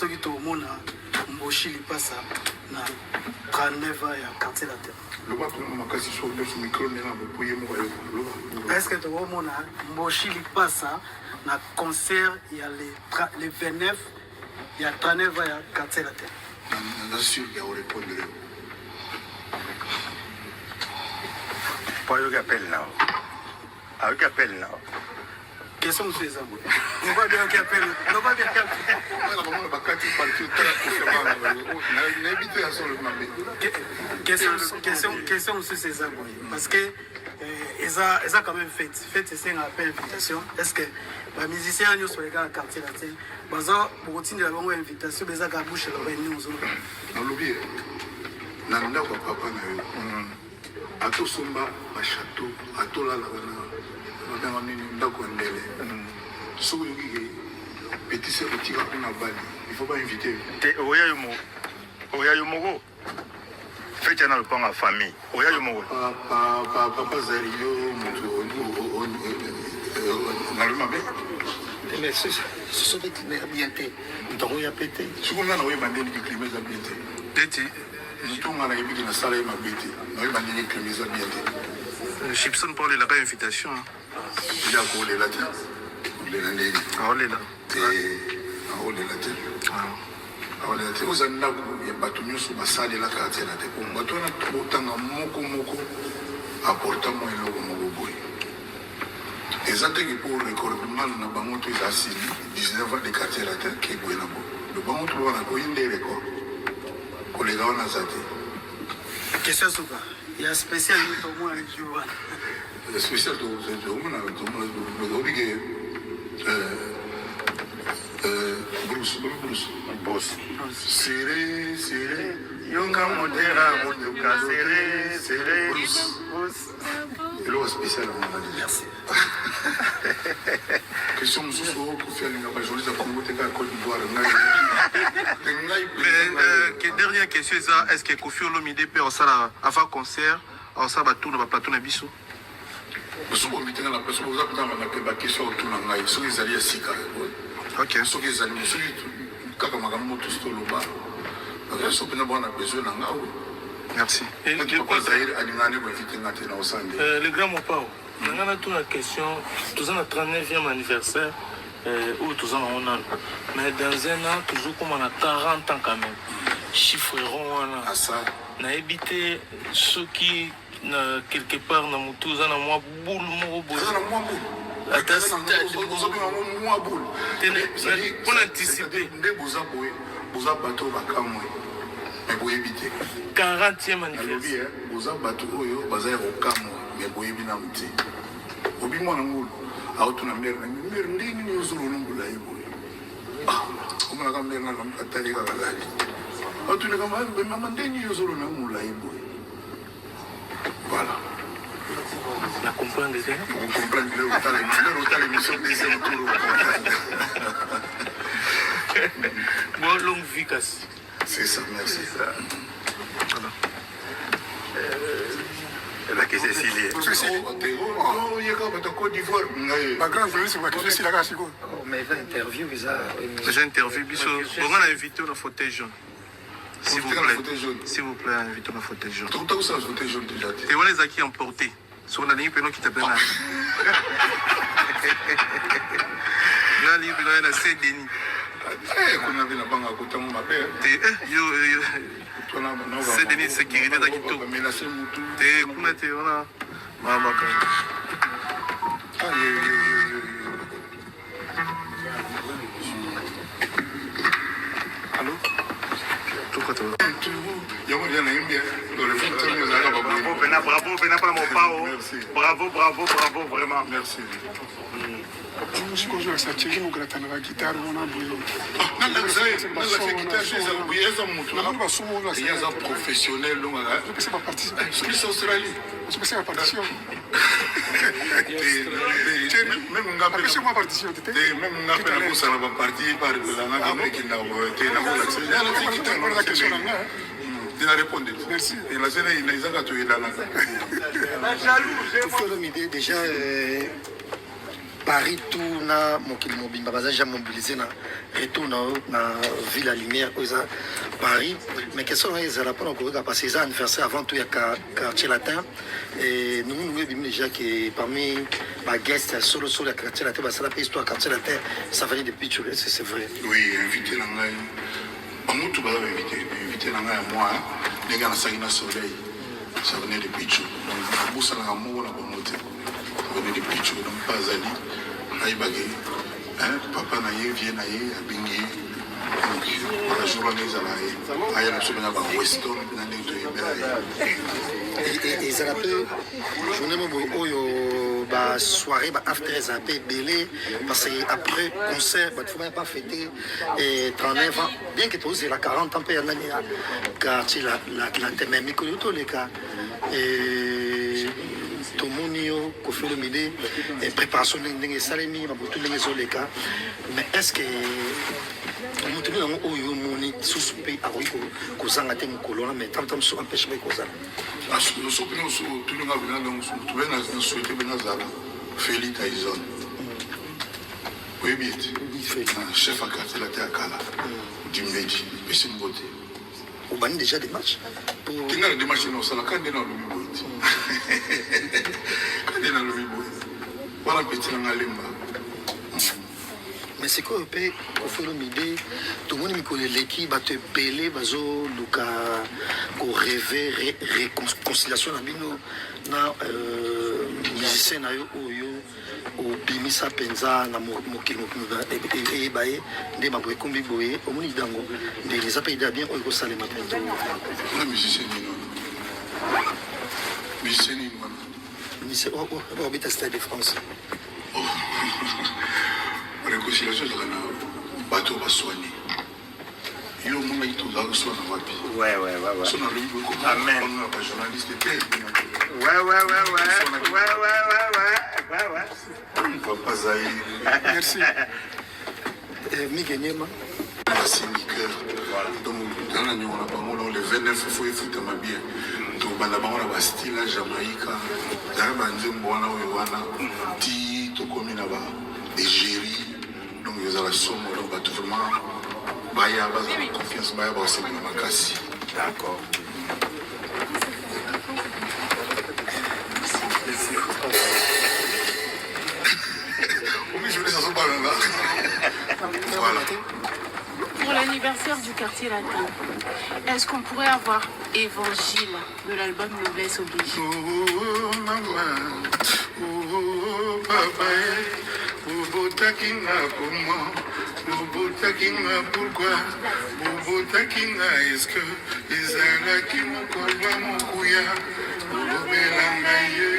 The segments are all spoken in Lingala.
soki tomona Mboshi Lipasa na 39 ans ya quartier latin. Est-ce que tomona Mboshi Lipasa na concert ya le 29 ya 39 ans ya quartier latin? Je suis sûr qu'il y a répondre. Pas eu appel là. Avec appel là. Question de ces amours. On va bien qu'appelle. On va bien qu'appelle. Question sur ces amours. Parce que ils ont quand même fait c'est un appel invitation. Est-ce que les musiciens sur les gars quartier latin, baza pour continuer la bonne invitation, baza gabouche la réunion aux autres. Dans l'oublier. Nanda ko papa na yo. Ato somba ba château, ato la on est d'accord ndele. So yo ki petit c'est petit ka kuna bali. Il faut pas inviter. Oya yo mogo. Faites dans le plan à famille. Oya yo mogo. Papa Zari yo mutu na le mabe. Mais ce sont des climats bien té. Donc il y a pété. Je comprends na oya bandeli ki climats bien té. Teti Ntunga na yebiki na sala ma bete. Na oya bandeli climats bien té. Chipson pour les la invitation. Il a collé la tête. Il est là. Ah, il est là. On est là. On est là. Vous avez un bateau sur ma salle la carte. On va tout autant moko apportant moi le moko. Exactement pour le recordement na bangoto is assis 19 ans de quartier la tête qui est bon. Le bangoto on a quoi inde record. Collègue on a zati. Question sur quoi? Il y a spécial pour moi avec Johan. Le spécial de Bruce. Serré. Yonga modera, motoka, serré. Bruce. Et là, spécial, on a dit. Merci. Question de ce pour faire une journée de Congo, t'es à Côte d'Ivoire. Dernière question, est-ce que Kofi Olomide peut avoir concert, en ça va tourner, va plateau na biso? Je suis invité à la personne, vous avez une question autour de la question, ils allaient à Sika. Ok. Ce qu'ils allaient, ceux qui ont moto sur le bar. Ils sont bien bon à besoin d'un gars. Merci. Et le grand Mopao, on a toute la question, tous en 39e anniversaire, ou tous en un an. Mais dans un an, toujours comme on a 40 ans quand même. Chiffreront, on a évité ceux qui, quelque part, dans mon tous en a moins boule, pour anticiper. Vous avez bateau bakamwe. Mais vous évitez. 40e anniversaire. Vous avez bateau oyo bazay okamwe mais vous évitez muti. Obi mwana ngulu. Autuna mbere ndini ni uzuru ngula yibo. Ah, umana kambe ngala mkatali kakalali. Autuna kama mama ndini uzuru ngula yibo. Voilà. La comprendre déjà. On comprend que le hôtel émission deuxième tour. Bon, longue vie casse. C'est ça, merci. Voilà. La question est Cécilie. Oh, il y a quand même Côte d'Ivoire. Ma grande journaliste, c'est Cécilie Lagasigo. Mais l'interview, J'ai interviewé Bisso. On a invité au fauteuil jaune. S'il vous plaît. S'il vous plaît, invitez au fauteuil jaune. Tout ça, le fauteuil jaune déjà. Et on les a qui emportés. Sur la ligne, qui t'appelle là. La ligne, il y a 7 Denis. C'est Denis sécurité d'Akito. Et comment tu es là? Allô? Tout quoi tu veux? Bravo, vraiment. Merci. Je suis à Thierry Mugratana, la guitare, on a brûlé. Il y a un professionnel. Je peux pas participer. Je suis Australie. Je peux pas participer. Même on a participer. même on a fait la course à la partie par la Amérique. Il a répondu. Merci. Et la scène, il a déjà. Pour faire une idée, déjà, Paris tout na mokili mobimba baza déjà mobilisé na retour na ville à lumière oza Paris mais question est là pour qu'on passer ça anniversaire avant tout il y a quartier latin et nous bim déjà que parmi ma guest solo la quartier latin bah ça la histoire quartier latin ça venait depuis tu c'est vrai. Oui, invité la ngai. Amu tout ba invité la ngai moi les gars na Sagina Soleil. Ça venait de Pichou. Donc la bourse na amu na bomote. Ça venait de Pichou donc pas ali. Aïe bagay. Hein papa na ye vient na ye abingi. Donc la journée za la aïe na somena ba Weston na ndito et ça rappelle journée oyo ba soirée ba after ça peu belé parce que après concert bah faut même pas fêter et 39 ans bien que tous la 40 ans per année quartier la thème micro to les cas et tout le monde ko fait le midi et préparation ndenge salemi ba tout ndenge zo les cas mais est-ce que mutu nango oyo moni suspect akoki kozanga te mokolo na mais tamtam so empêche ba kozala so pino so tulinga bina donc tu bena souhaiter bena zala Félix Tyson oui bien chef à quartier la terre kala Dimbeji pesi mbote au bani déjà des matchs pour tinga des matchs non ça la quand dans le mbote quand dans le mbote voilà petit na lemba. Mais c'est quoi peut faire le midi tout le monde me connaît l'équipe va te belé bazo luka ko rêver réconciliation na bino na musicien na yo oyo o bimisa penza na mokilo et baé nde mabwe kombi boye o moni dango nde les appels bien oyo ko salema pento na musicien ni non musicien ni non musicien o bita Stade de France. Réconciliation de la bateau va soigner. Yo mon aïe tout là soin na wapi. Ouais. Son na lui beaucoup. Amen. On a journaliste très bien. Ouais. Papa Zaï. Merci. Miguel La syndicat. Donc dans la nuit on a pas le 29 faut écouter ma bien. Donc bana ba on a style à Jamaïca. Dans ba nzembo wana wana ti to komina ba égérie. Donc ils ont la somme donc tout vraiment baya base de confiance baya ba aussi na makasi. D'accord. Voilà. Pour l'anniversaire du quartier latin, est-ce qu'on pourrait avoir Évangile de l'album Noblesse Oblige? Oh maman, oh papa, oh takinga comment, oh takinga pourquoi, oh takinga est-ce que Isaac qui me colle mon couilla, oh belangaye,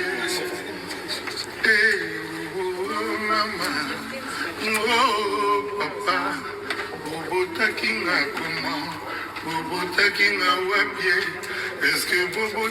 oh maman, oh papa, oh takinga comment, oh takinga wapie, est-ce que Bobo